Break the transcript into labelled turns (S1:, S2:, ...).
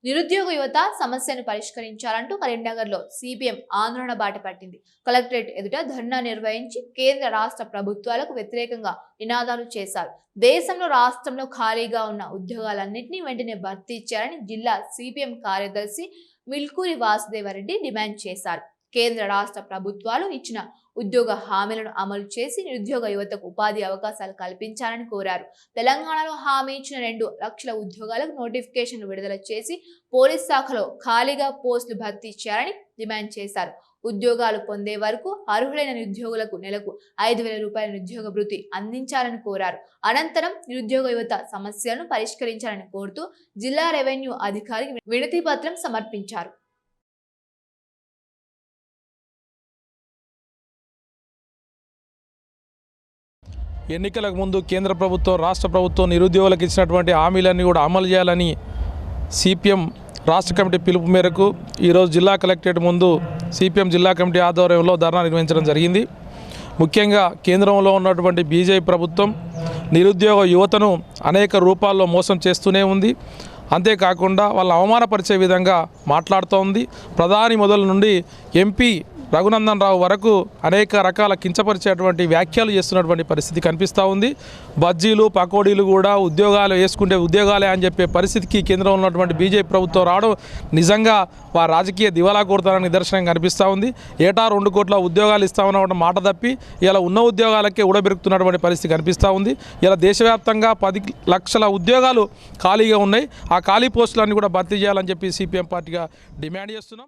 S1: నిరుద్యోగ యువత సమస్యను పరిష్కరించాలంటూ కరీంనగర్లో సిపిఎం ఆందోళన బాట పట్టింది. కలెక్టరేట్ ఎదుట ధర్నా నిర్వహించి కేంద్ర రాష్ట్ర ప్రభుత్వాలకు వ్యతిరేకంగా నినాదాలు చేశారు. దేశంలో రాష్ట్రంలో ఖాళీగా ఉన్న ఉద్యోగాలన్నింటినీ వెంటనే భర్తీ చేయాలని జిల్లా సిపిఎం కార్యదర్శి మిల్కూరి వాసుదేవరెడ్డి డిమాండ్ చేశారు. కేంద్ర రాష్ట్ర ప్రభుత్వాలు ఇచ్చిన ఉద్యోగ హామీలను అమలు చేసి నిరుద్యోగ యువతకు ఉపాధి అవకాశాలు కల్పించాలని కోరారు. తెలంగాణలో హామీ ఇచ్చిన 2 లక్షల ఉద్యోగాలకు నోటిఫికేషన్లు విడుదల చేసి పోలీస్ శాఖలో ఖాళీగా పోస్టులు భర్తీ చేయాలని డిమాండ్ చేశారు. ఉద్యోగాలు పొందే వరకు అర్హులైన నిరుద్యోగులకు నెలకు 5,000 రూపాయల నిరుద్యోగ భృతి అందించాలని కోరారు. అనంతరం నిరుద్యోగ యువత సమస్యలను పరిష్కరించాలని కోరుతూ జిల్లా రెవెన్యూ అధికారికి వినతి పత్రం సమర్పించారు.
S2: ఎన్నికలకు ముందు కేంద్ర ప్రభుత్వం రాష్ట్ర ప్రభుత్వం నిరుద్యోగులకు ఇచ్చినటువంటి హామీలన్నీ కూడా అమలు చేయాలని సిపిఎం రాష్ట్ర కమిటీ పిలుపు మేరకు ఈరోజు జిల్లా కలెక్టరేట్ ముందు సిపిఎం జిల్లా కమిటీ ఆధ్వర్యంలో ధర్నా నిర్వహించడం జరిగింది. ముఖ్యంగా కేంద్రంలో ఉన్నటువంటి బీజేపీ ప్రభుత్వం నిరుద్యోగ యువతను అనేక రూపాల్లో మోసం చేస్తూనే ఉంది. అంతేకాకుండా వాళ్ళ అవమానపరిచే విధంగా మాట్లాడుతూ ఉంది. ప్రధాని మొదలు నుండి ఎంపీ రఘునందన్ రావు వరకు అనేక రకాల కించపరిచేటువంటి వ్యాఖ్యలు చేస్తున్నటువంటి పరిస్థితి కనిపిస్తూ ఉంది. బజ్జీలు పకోడీలు కూడా ఉద్యోగాలు వేసుకుంటే ఉద్యోగాలే అని చెప్పే పరిస్థితికి కేంద్రంలో ఉన్నటువంటి బీజేపీ ప్రభుత్వం రావడం నిజంగా వారి రాజకీయ దివాలా కొడతారని నిదర్శనం కనిపిస్తూ ఉంది. ఏటా 2 కోట్ల ఉద్యోగాలు ఇస్తామన్న మాట తప్పి ఇలా ఉన్న ఉద్యోగాలకే ఊడబెరుకుతున్నటువంటి పరిస్థితి కనిపిస్తూ ఉంది. ఇలా దేశవ్యాప్తంగా 10 లక్షల ఉద్యోగాలు ఖాళీగా ఉన్నాయి. ఆ ఖాళీ పోస్టులన్నీ కూడా భర్తీ చేయాలని చెప్పి సిపిఎం పార్టీగా డిమాండ్ చేస్తున్నాం.